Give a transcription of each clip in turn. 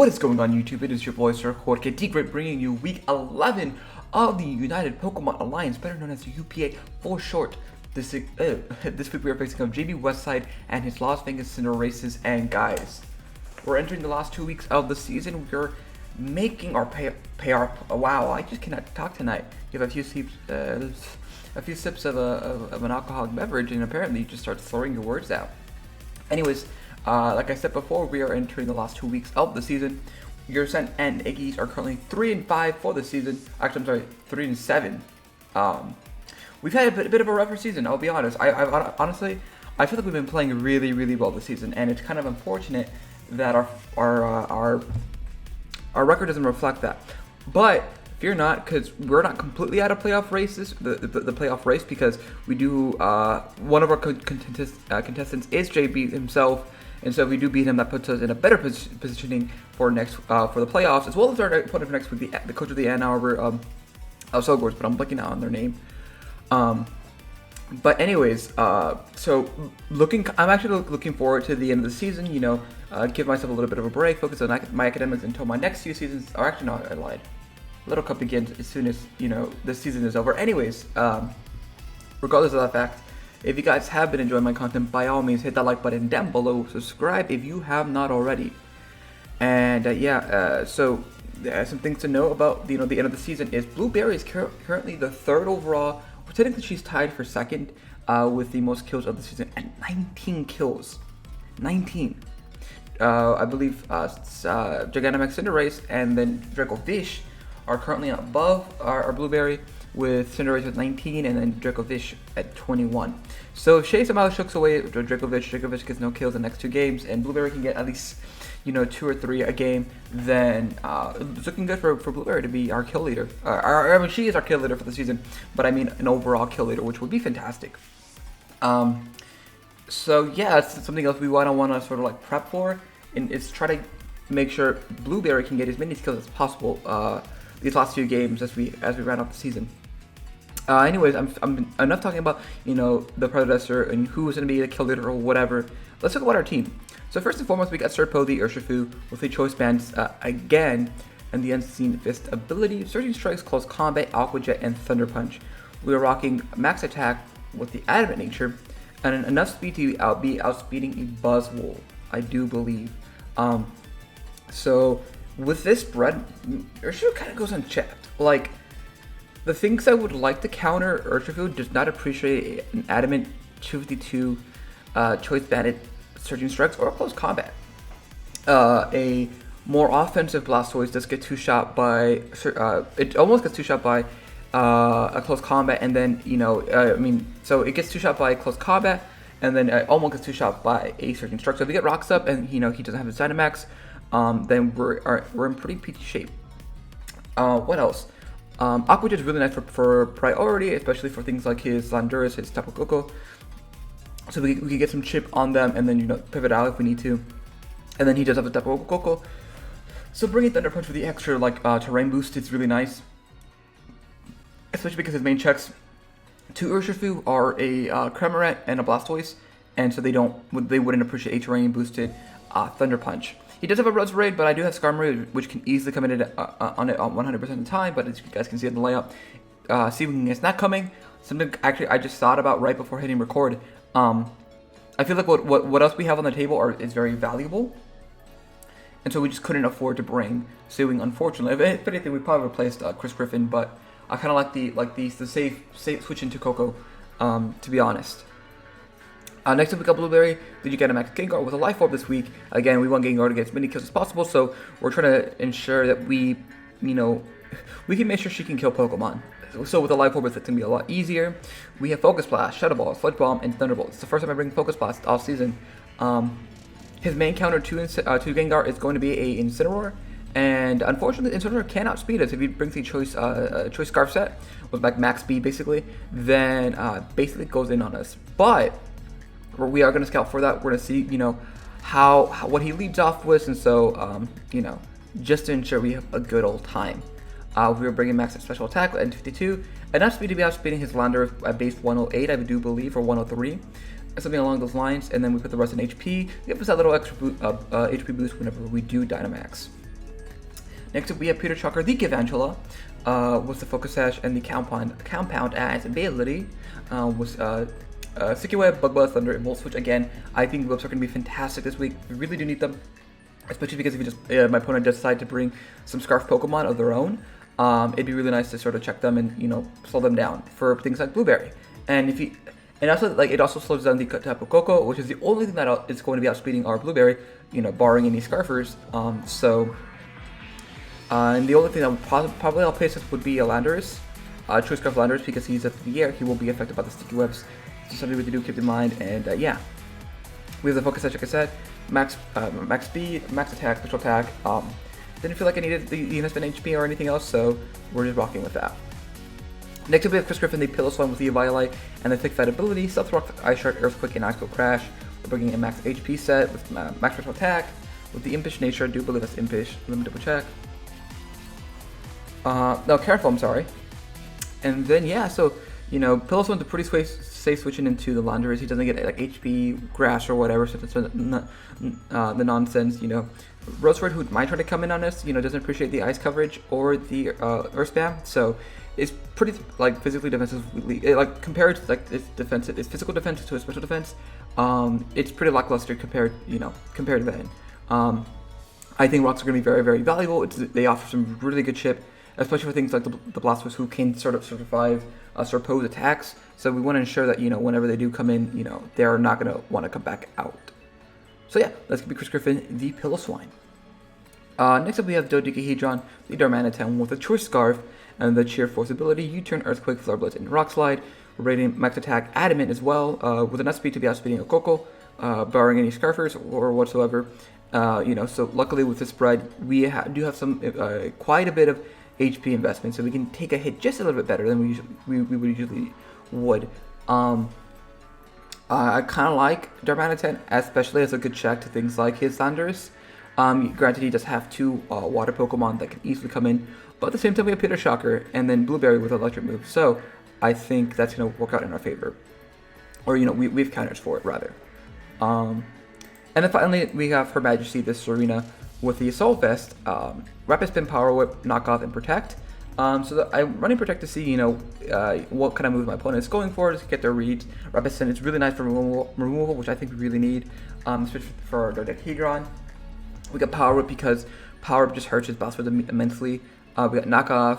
What is going on YouTube? It is your boy Sir Jorge bringing you week 11 of the United Pokemon Alliance, better known as the UPA for short. This week we are facing up JBWestside and his Las Vegas Cinderaces, and guys, we're entering the last 2 weeks of the season. We're making our wow, I just cannot talk tonight. You have a few sips of an alcoholic beverage, and apparently you just start slurring your words out. Anyways, like I said before, we are entering the last 2 weeks of the season. Your San Ant Eggys are currently 3-5 for the season. Actually, I'm sorry, 3-7. We've had a bit of a rougher season, I'll be honest. Honestly, I feel like we've been playing really well this season, and it's kind of unfortunate that our record doesn't reflect that. But fear not, because we're not completely out of playoff races, the playoff race, because we do, one of our contestants is JB himself, and so if we do beat him, that puts us in a better positioning for the playoffs, as well as our opponent next week, the coach of the Ann Arbor Sogors, but I'm blanking out on their name. But anyways, so I'm actually looking forward to the end of the season. You know, give myself a little bit of a break, focus on my academics until my next few seasons. Or actually, no, I lied. Little Cup begins as soon as, you know, the season is over. Anyways, regardless of that fact, if you guys have been enjoying my content, by all means hit that like button down below, subscribe if you have not already, and so some things to know about the end of the season is Blueberry is currently the 3rd overall. Technically she's tied for 2nd with the most kills of the season at 19 kills. 19. I believe JBWestside Cinderace and then Fish are currently above our Blueberry, with Cinderace with 19 and then Fish at 21. So if Shay somehow shooks away Fish gets no kills in the next 2 games, and Blueberry can get at least, you know, 2 or 3 a game, then it's looking good for Blueberry to be our kill leader. I mean, she is our kill leader for the season, but I mean an overall kill leader, which would be fantastic. So yeah, it's something else we want to sort of like prep for, and it's try to make sure Blueberry can get as many kills as possible these last few games as we round out the season. Anyways, I'm enough talking about, you know, the predecessor and who's going to be the kill leader or whatever. Let's talk about our team. So first and foremost, we got Serpo the Urshifu with the choice bands again, and the Unseen Fist ability, Surging Strikes, Close Combat, Aqua Jet, and Thunder Punch. We are rocking Max Attack with the Adamant Nature, and enough speed to be outspeeding a Buzzwole, I do believe. So with this spread, Urshifu kind of goes unchecked. Like, the things I would like to counter, Urshifu does not appreciate an Adamant 252 choice banded Surging Strikes or Close Combat. A more offensive Blastoise does get 2-shot by, it almost gets 2-shot by a Close Combat, and then, you know, so it gets 2-shot by Close Combat, and then it almost gets 2-shot by a Surging Strike. So if we get Rocks up and, you know, he doesn't have his Dynamax, then we're in pretty peachy shape. What else? Aqua Jet is really nice for priority, especially for things like his Landorus, his Tapu Koko. So we can get some chip on them, and then, you know, pivot out if we need to. And then he does have a Tapu Koko. So bringing Thunder Punch for the extra, like, terrain boost is really nice. Especially because his main checks to Urshifu are a Cramorant and a Blastoise, and so they wouldn't appreciate a terrain boosted Thunder Punch. He does have a Roserade, but I do have Skarmory, which can easily come in on it 100% of the time, but as you guys can see in the layout, seeing it's not coming, something actually I just thought about right before hitting record. I feel like what else we have on the table is very valuable, and so we just couldn't afford to bring Sewing, unfortunately. If anything, we probably replaced Chris Griffin, but I kind of like the safe switch into Coco, to be honest. Next up we got Blueberry. Did you get a Max Gengar with a Life Orb this week? Again, we want Gengar to get as many kills as possible, so we're trying to ensure that we can make sure she can kill Pokemon. So with a Life Orb, it's going to be a lot easier. We have Focus Blast, Shadow Ball, Sludge Bomb, and Thunderbolt. It's the first time I bring Focus Blast all season. His main counter to Gengar is going to be a Incineroar, and unfortunately, Incineroar can outspeed us if he brings a choice Scarf set with like max speed, basically. Then basically goes in on us, but we are going to scout for that. We're going to see, you know, what he leads off with, and so you know, just to ensure we have a good old time. We are bringing max special attack at 52, enough speed to be outspeeding his Lander at base 108, I do believe, or 103, something along those lines. And then we put the rest in HP. Give us that little extra HP boost whenever we do Dynamax. Next up, we have Peter Chalker, the Givangela, with the Focus Sash and the Compound as ability, with Sticky Web, Bug Buzz, Thunder, and Volt Switch. Again, I think whips are going to be fantastic this week. We really do need them, especially because if you just my opponent does decide to bring some Scarf Pokemon of their own, it'd be really nice to sort of check them and slow them down for things like Blueberry. And also it also slows down the Tapu Koko, which is the only thing that is going to be outspeeding our Blueberry, barring any Scarfers. And the only thing that would probably outpace us would be a Landorus, Choice Scarf Landorus, because he's up in the air. He will be affected by the Sticky Webs. So something we do keep in mind. And yeah, we have the Focus Edge, like I said, max speed, max attack, special attack. Didn't feel like I needed the investment HP or anything else, so we're just rocking with that. Next up, we have Chris Griffin, the Pillow One with the Eviolite and the Thick Fat ability, Stealth Rock, Ice Shard, Earthquake, and Ice Go Crash. We're bringing a max HP set with max special attack with the Impish nature. I do believe that's Impish. Let me double check. No, Careful, I'm sorry. And then, yeah, so, Pillow One's a pretty safe switching into the Landorus. He doesn't get, like, HP, Grass, or whatever, so it's the nonsense, Rosewood, who might try to come in on us, doesn't appreciate the ice coverage or the Earth Spam, so it's pretty, like, physically defensively, compared to, like, its physical defense to its special defense, it's pretty lackluster compared to that. I think rocks are going to be very, very valuable. They offer some really good chip, especially for things like the Blastoise, who can sort of survive Serpo's attacks. So we want to ensure that, whenever they do come in, they're not going to want to come back out. So yeah, that's going to be Chris Griffin, the Pillow Swine. Next up, we have Dodecahedron, the Darmanitan with a Choice Scarf and the Cheer Force ability, U-Turn, Earthquake, Flare Blitz, and Rock Slide. We're rating max attack Adamant as well, with enough speed to be outspeeding a Coco, barring any Scarfers or whatsoever. So luckily with this spread, we do have some quite a bit of HP investment, so we can take a hit just a little bit better than we would usually would. I kind of like Darmanitan, especially as a good check to things like his Landorus. Granted, he does have two water Pokemon that can easily come in, but at the same time we have Peter Shocker and then Blueberry with electric move, so I think that's going to work out in our favor. Or, we have counters for it, rather. And then finally, we have Her Majesty, this Serena, with the Assault Vest, Rapid Spin, Power Whip, Knockoff, and Protect. So I'm running Protect to see, what kind of move my opponent is going for, to get their reads. Rapid Spin is really nice for removal, which I think we really need, especially for our Dodecahedron. We got Power Whip because Power Whip just hurts his boss immensely. We got Knockoff,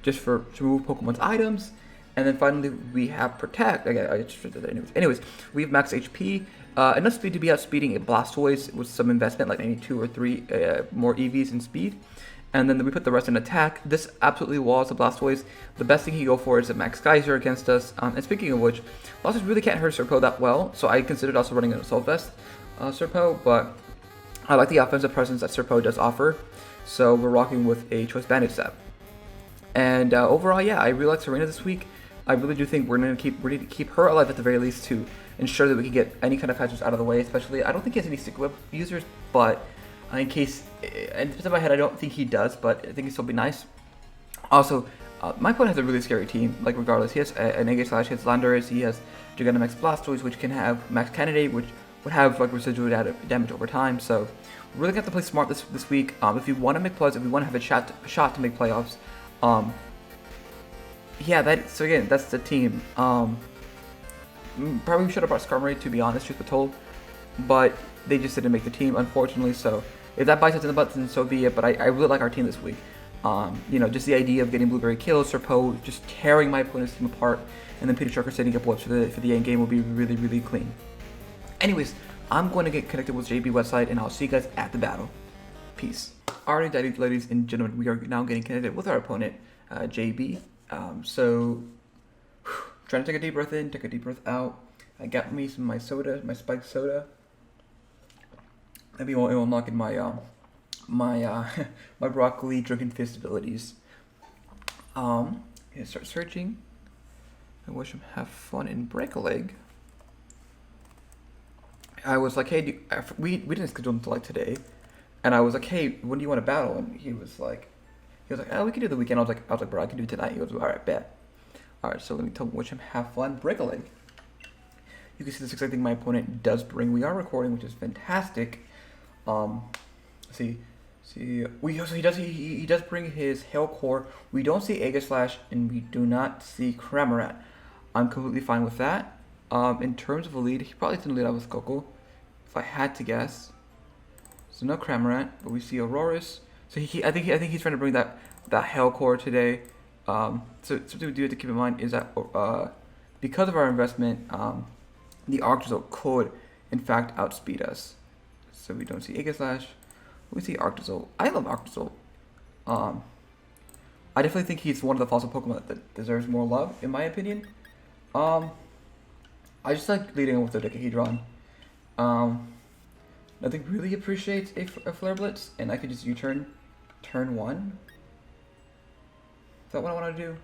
just to remove Pokemon's items. And then finally, we have Protect. I just did that anyways. We have max HP, enough speed to be outspeeding a Blastoise with some investment, like maybe 2 or 3 more EVs in speed. And then we put the rest in attack. This absolutely walls the Blastoise. The best thing he go for is a Max Geyser against us. And speaking of which, Blastoise really can't hurt Serpo that well, so I considered also running an Assault Vest Serpo, but I like the offensive presence that Serpo does offer, so we're rocking with a Choice Bandage set. And overall, yeah, I really like Serena this week. I really do think we're going to keep her alive at the very least to ensure that we can get any kind of catchers out of the way, especially, I don't think he has any Stick Whip users, but in case, in the top of my head, I don't think he does, but I think it'd still be nice. Also, my opponent has a really scary team, like regardless. He has an Eggy Slash, he has Landorus, he has Gigantamax Blastoise, which can have Max Candidate, which would have like residual damage over time, so we're really going to have to play smart this week. If you want to make playoffs, if we want to have a shot to make playoffs, yeah, so again, that's the team. Probably should have brought Skarmory, to be honest, truth be told, but they just didn't make the team, unfortunately, so if that bites us in the butt, then so be it, but I really like our team this week. Just the idea of getting Blueberry kills, Serpo just tearing my opponent's team apart, and then Peter Chucker setting up webs for the end game will be really, really clean. Anyways, I'm going to get connected with JBWestside, and I'll see you guys at the battle. Peace. Alright, ladies and gentlemen, we are now getting connected with our opponent, JB. Trying to take a deep breath in, take a deep breath out. I got me some my spiked soda. Maybe it will knock in my my broccoli drunken fist abilities. Start searching. I wish him have fun and break a leg. I was like, hey, we didn't schedule until like today, and I was like, hey, when do you want to battle? And he was like, oh, we can do the weekend. I was like, bro, I can do it tonight. He goes, all right, bet. All right, so let me wish him have fun, break a leg. You can see this exact thing my opponent does bring. We are recording, which is fantastic. Let's see, See, he does bring his Hail Core. We don't see Aegislash, and we do not see Cramorant. I'm completely fine with that. In terms of a lead, he probably didn't lead out with Coco, if I had to guess. So no Cramorant, but we see Aurorus. So I think he's trying to bring that Hail Core today. So something we do have to keep in mind is that because of our investment, the Arctozolt could in fact outspeed us. So we don't see Aegislash. We see Arctozolt. I love Arctozolt. I definitely think he's one of the fossil Pokemon that deserves more love, in my opinion. I just like leading with the Decahedron. Nothing really appreciates a Flare Blitz, and I could just U-turn turn 1. Is that what I want to do?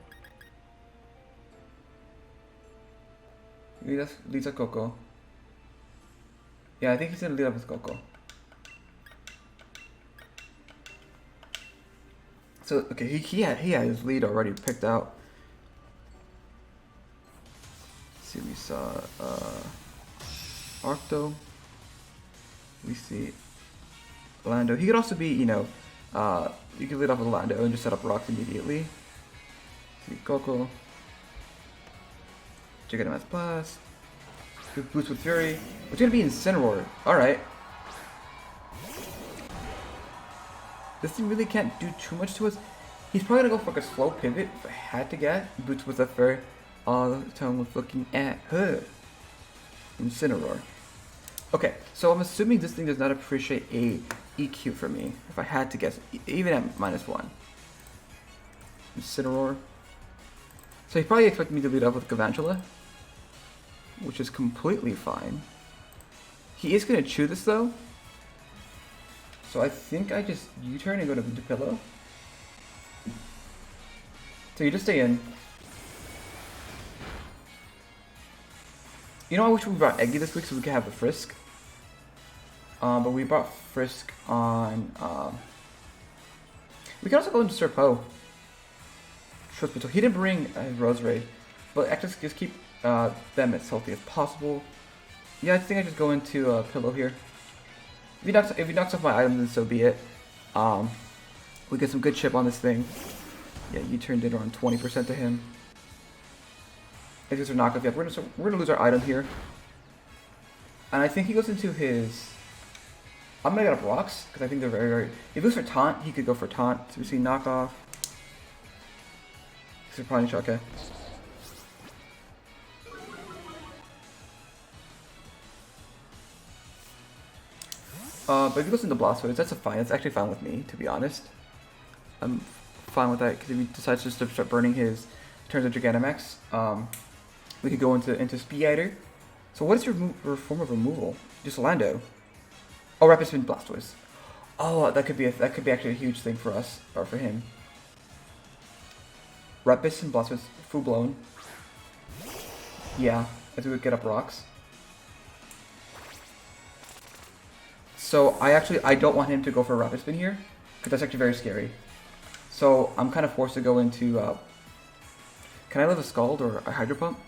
Maybe leads up Coco. Yeah, I think he's gonna lead up with Coco. So okay, he had his lead already picked out. Let's see, we saw Arcto. We see Lando. He could also be, you could lead off with Lando and just set up rocks immediately. See Coco. Gigantamax Blast. Boost with Fury. It's gonna be Incineroar. Alright. This thing really can't do too much to us. He's probably gonna go for like a slow pivot if I had to get. Boots with a Fury. All the time with looking at her. Incineroar. Okay, so I'm assuming this thing does not appreciate a EQ for me. If I had to guess, even at -1. Incineroar. So he probably expected me to lead up with Galvantula, which is completely fine. He is going to chew this though. So I think I just U-turn and go to Pillow. So you just stay in. You know, I wish we brought Eggy this week so we could have the Frisk. But we brought Frisk on... we can also go into Serpo. So he didn't bring his Roserade, but actually just keep them as healthy as possible. Yeah, I think I just go into Pillow here. If he knocks off my items, then so be it. We get some good chip on this thing. Yeah, you turned it around 20% to him. I guess we're knockoff. Yeah, we're gonna lose our item here. And I think he goes into his... I'm gonna get up rocks, because I think they're very, very... If he goes for Taunt, he could go for Taunt. So we see knockoff. This is probably okay. But if he goes into Blastoise, that's fine. That's actually fine with me, to be honest. I'm fine with that, because if he decides just to start burning his turns of Gigantamax, we could go into Speed-Eater. So what is your form of removal? Just Lando. Oh, Rapid Spin Blastoise. Oh, that could be actually a huge thing for us, or for him. Rapid Spin Blastoise, full blown. Yeah, as we would get up rocks. So I don't want him to go for a Rapid Spin here, because that's actually very scary. So I'm kind of forced to go into, can I live a Scald or a Hydro Pump?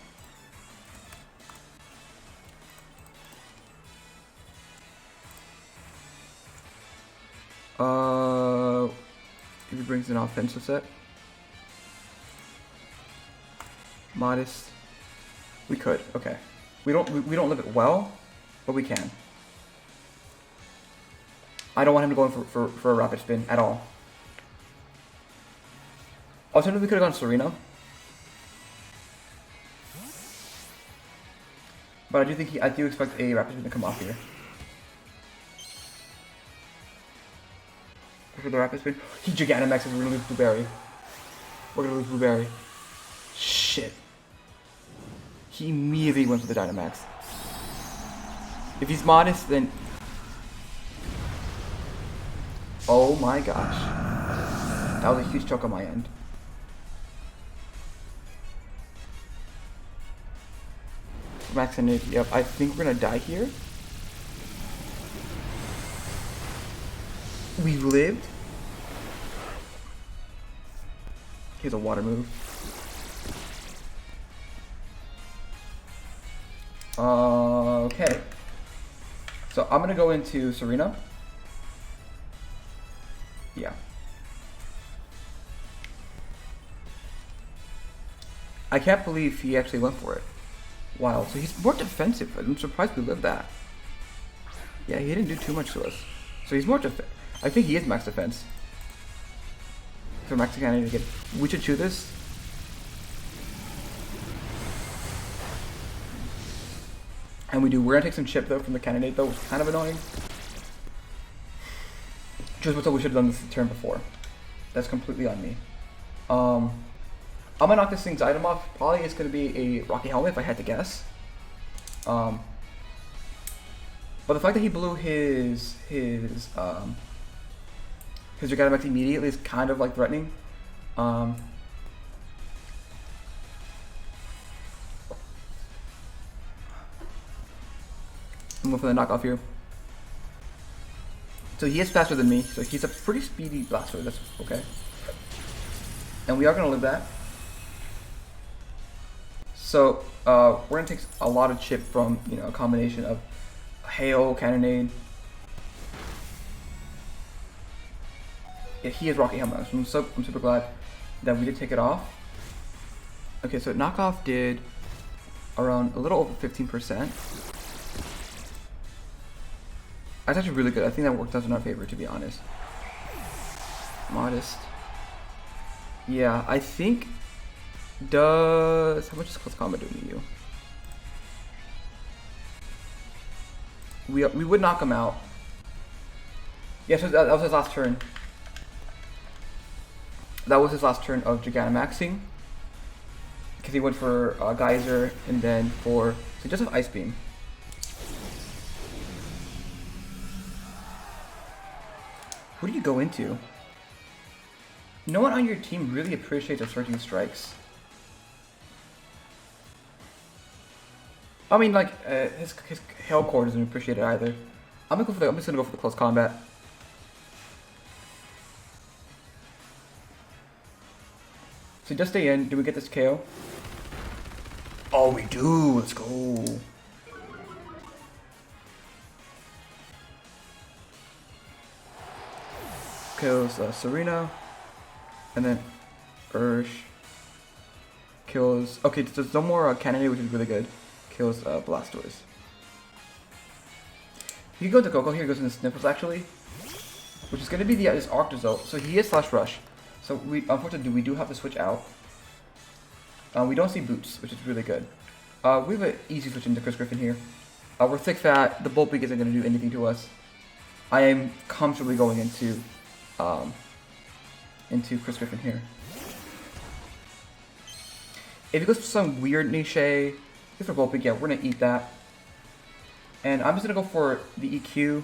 If he brings an offensive set. Modest. We could, okay. We don't live it well, but we can. I don't want him to go in for a Rapid Spin at all. Alternatively, we could have gone Serena. But I do expect a Rapid Spin to come off here. For the Rapid Spin. He Gigantamaxes, we're gonna lose Blueberry. We're gonna lose Blueberry. Shit. He immediately went for the Dynamax. If he's modest, then... Oh my gosh. That was a huge choke on my end. Max and yep, I think we're gonna die here. We lived. Here's a water move. Okay. So I'm gonna go into Serena. I can't believe he actually went for it. Wow, so he's more defensive. I'm surprised we lived that. Yeah, he didn't do too much to us. So he's more I think he is max defense. For max cannon again. We should chew this. And we do. We're gonna take some chip though from the cannonade though, which is kind of annoying. Just what we should have done this turn before. That's completely on me. I'm gonna knock this thing's item off. Probably it's gonna be a Rocky Helmet if I had to guess. But the fact that he blew his Gigantamax immediately is kind of like threatening. I'm going for the knockoff here. So he is faster than me, so he's a pretty speedy blaster, that's okay. And we are going to live that. So we're going to take a lot of chip from, you know, a combination of hail, cannonade. Yeah, he is Rocky Helmet, so I'm super glad that we did take it off. Okay, so knockoff did around a little over 15%. That's actually really good. I think that worked out in our favor, to be honest. Modest. Yeah, I think does... How much does close combat do to you? We would knock him out. Yeah, so that was his last turn. That was his last turn of Gigantamaxing. Because he went for Geyser and then for... So just have Ice Beam. Who do you go into? No one on your team really appreciates the Surging Strikes. I mean, like, his Hail Core doesn't appreciate it either. I'm just gonna go for the close combat. So just stay in. Do we get this KO? Oh, we do. Let's go. Kills Serena, and then Ursh kills. Okay, there's no more Cannonade, which is really good. Kills Blastoise. You can go to Coco here. Goes into Sniffles actually, which is going to be this Arctozolt. So he is Slash Rush. So we unfortunately we do have to switch out. We don't see Boots, which is really good. We have an easy switch into Chris Griffin here. We're thick fat. The Bolt Beak isn't going to do anything to us. I am comfortably going into Chris Griffin here. If he goes for some weird niche, goes for Bolt Beak, yeah, we're gonna eat that. And I'm just gonna go for the EQ.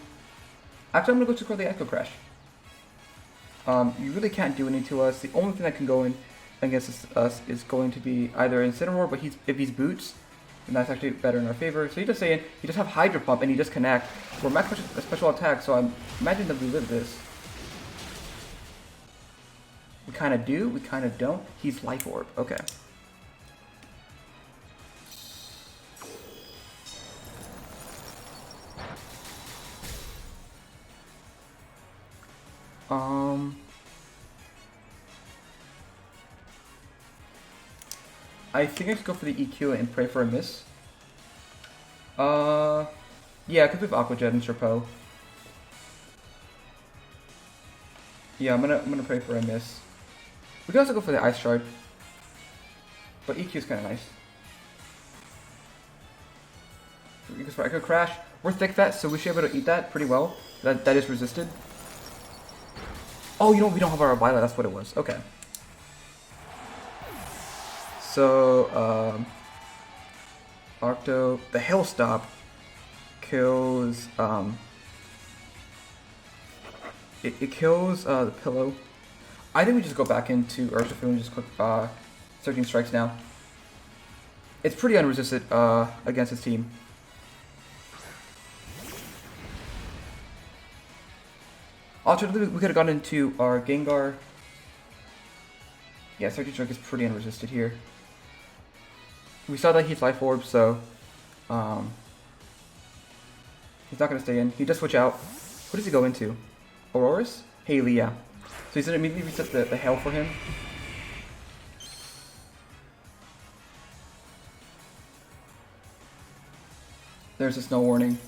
Actually, I'm gonna go for the Echo Crash. You really can't do anything to us. The only thing that can go in against us is going to be either Incineroar, but if he's Boots, then that's actually better in our favor. So you just saying he just have Hydro Pump and he just connect. We're max special attack, so I imagine that we live this. We kind of do, we kind of don't. He's Life Orb, okay. I think I should go for the EQ and pray for a miss. Yeah, I could have Aqua Jet and Serpo. Yeah, I'm gonna pray for a miss. We can also go for the Ice Shard, but EQ is kind of nice. We can Echo Crash. We're thick fat, so we should be able to eat that pretty well. That is resisted. Oh, you know we don't have our Violet. That's what it was. Okay. So Arcto, the Hail Stop kills. It kills the Pillow. I think we just go back into Urshifu and just click Surging Strikes now. It's pretty unresisted against his team. Alternatively, we could have gone into our Gengar. Yeah, Surging Strike is pretty unresisted here. We saw that he's Life Orb, so he's not going to stay in. He does switch out. Who does he go into? Auroras? Haley, yeah. So he's going to immediately reset the Hail for him. There's a snow warning.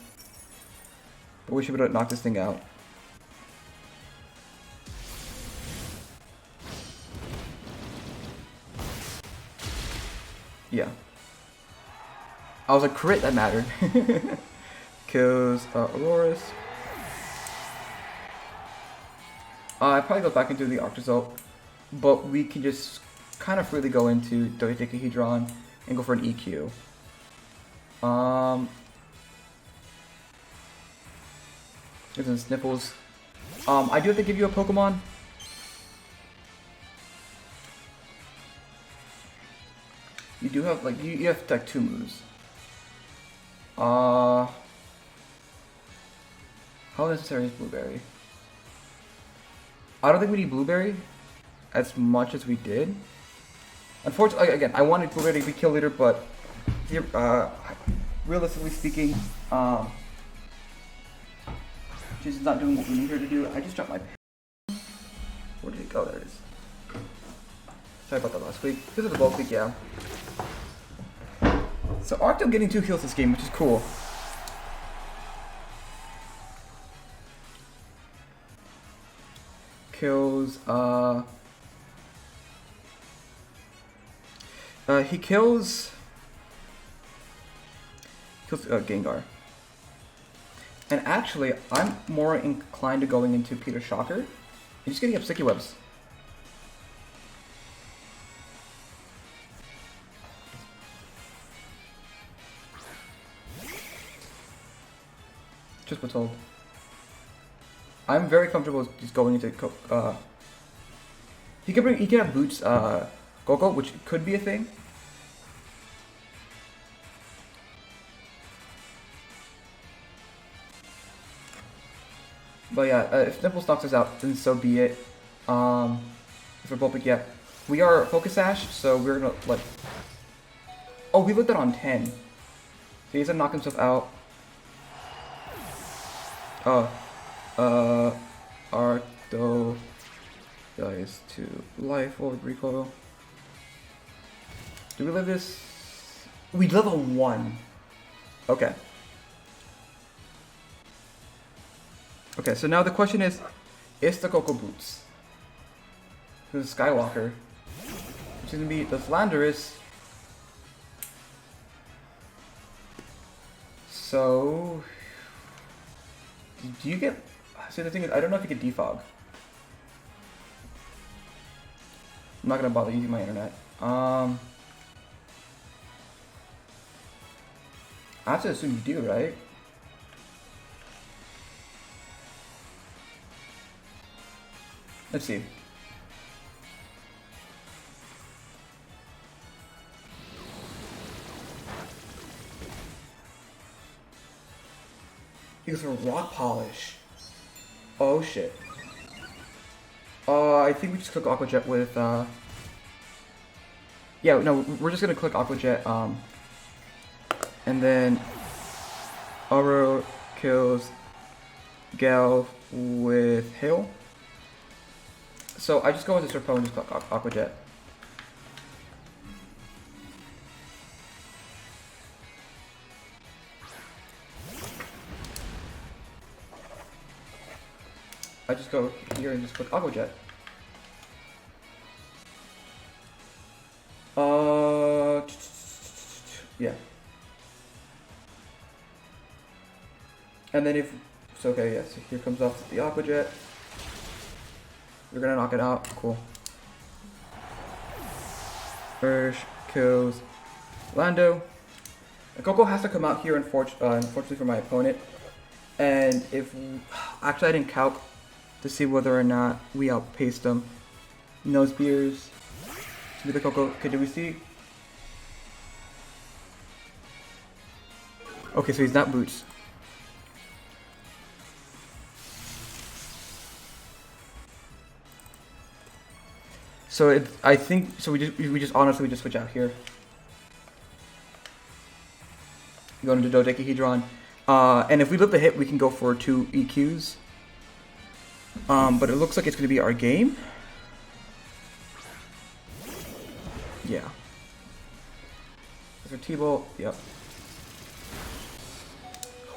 But we should be able to knock this thing out. Yeah. I was like, crit, that mattered. Kills Auroras. I probably go back into the Arc Result, but we can just kind of freely go into Dodecahedron and go for an EQ. There's some Sniffles. I do have to give you a Pokemon. You do have, like, you have like 2 moves. How necessary is Blueberry? I don't think we need Blueberry as much as we did. Unfortunately, again, I wanted Blueberry to be kill leader, but realistically speaking, she's not doing what we need her to do. I just dropped my pen. Where did it go? There it is. Sorry about that last week. This is the bulk week, yeah. So Arcto getting 2 kills this game, which is cool. Kills, he kills Gengar. And actually, I'm more inclined to going into Peter Shocker and just getting up Sticky Webs. Just what's told. I'm very comfortable with just going into he can have Boots Coco, which could be a thing. But yeah, if Nipples knocks us out, then so be it. If we're both, yeah, we are Focus Sash, so we're gonna like. Oh, we looked at on 10. So he's gonna knock himself out. Arcto dies to life or recoil. Do we live this? We level 1. Okay. Okay, so now the question is the Coco Boots? Who's Skywalker? Which is gonna be the Flanders. So do you get? See, the thing is, I don't know if you get defog. I'm not gonna bother using my internet. I have to assume you do, right? Let's see. He goes for Rock Polish. Oh shit. I think we just click Aqua Jet with yeah, no, we're just gonna click Aqua Jet, and then Auro kills Gal with Hail. So I just go into Serpo and just click Aqua Jet. I just go here and just click Aqua Jet. Yeah. And then if so, okay, yeah. So here comes off the Aqua Jet. We're gonna knock it out. Cool. Ursh kills Lando. And Coco has to come out here, unfortunately for my opponent. And if actually I didn't calc to see whether or not we outpaced them. No spears. With the Coco. Okay, do we see? Okay, so he's not Boots. So I think so. We just honestly switch out here. Go into Dodecahedron, and if we live the hit, we can go for 2 EQs. But it looks like it's going to be our game. Yeah. For T-Bolt, yep.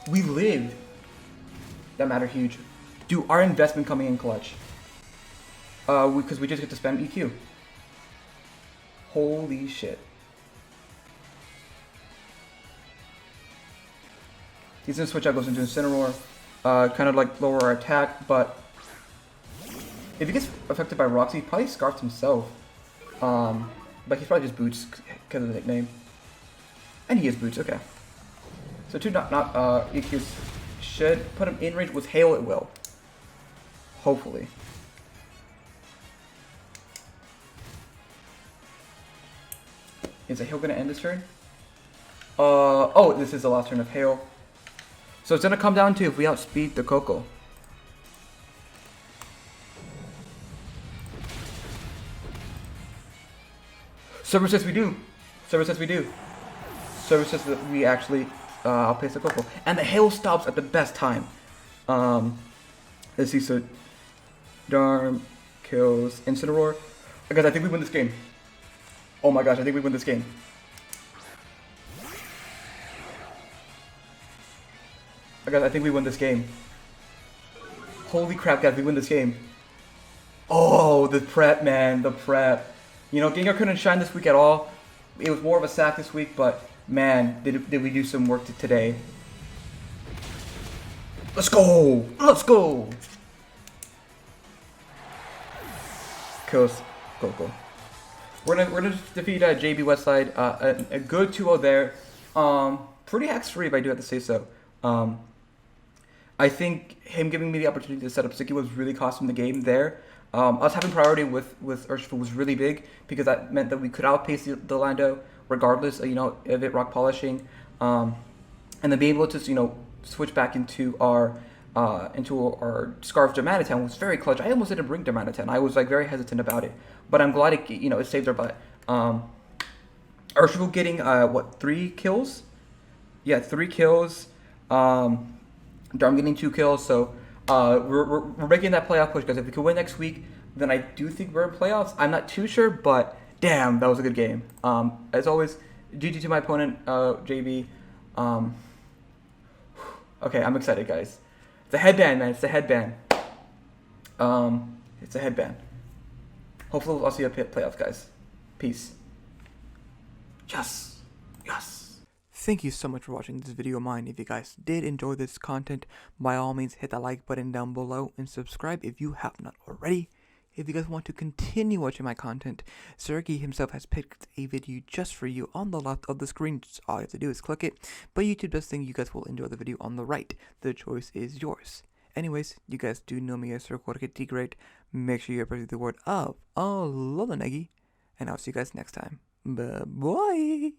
We lived. That mattered huge. Dude, our investment coming in clutch. Because we just get to spam EQ. Holy shit. He's gonna switch out, goes into Incineroar. Kind of like lower our attack, but if he gets affected by Roxy, he probably scarfed himself. But he's probably just Boots because of the nickname. And he is Boots, okay. So two not EQs should put him in range with Hail, it will. Hopefully. Is the Hail gonna end this turn? Oh, this is the last turn of Hail. So it's gonna come down to if we outspeed the Coco. Server says we do. Server says we do. Server says that we actually outpace the Coco. And the Hail stops at the best time. Let's see, so Darm kills Incineroar. Guys, I think we win this game. Oh my gosh, I think we win this game. Guys, I think we win this game. Holy crap, guys, we win this game. Oh, the prep, man, the prep. You know, Gengar couldn't shine this week at all. It was more of a sack this week, but man, did we do some work today. Let's go! Let's go! Kills Coco. We're gonna defeat JBWestside. A good 2-0 there. Pretty hacks-free, if I do have to say so. I think him giving me the opportunity to set up Sticky was really costing the game there. Us having priority with Urshifu was really big because that meant that we could outpace the Lando regardless, of it rock polishing, and then being able to switch back into our Scarf Darmanitan was very clutch. I almost didn't bring Darmanitan. I was very hesitant about it, but I'm glad it saved our butt. Urshifu getting 3 kills? Yeah, 3 kills. Darm getting 2 kills, so we're making that playoff push, guys. If we can win next week, then I do think we're in playoffs. I'm not too sure, but damn, that was a good game. As always, GG to my opponent, JB. Okay, I'm excited, guys. It's a headband, man. It's the headband. It's a headband. Hopefully, I'll see you at playoffs, guys. Peace. Yes. Yes. Thank you so much for watching this video of mine. If you guys did enjoy this content, by all means hit that like button down below and subscribe if you have not already. If you guys want to continue watching my content, Sergey himself has picked a video just for you on the left of the screen. Just all you have to do is click it, but YouTube does think you guys will enjoy the video on the right. The choice is yours. Anyways, you guys do know me as Jorge T Great. Make sure you appreciate the word of Alola Neggy, and I'll see you guys next time. Bye-bye.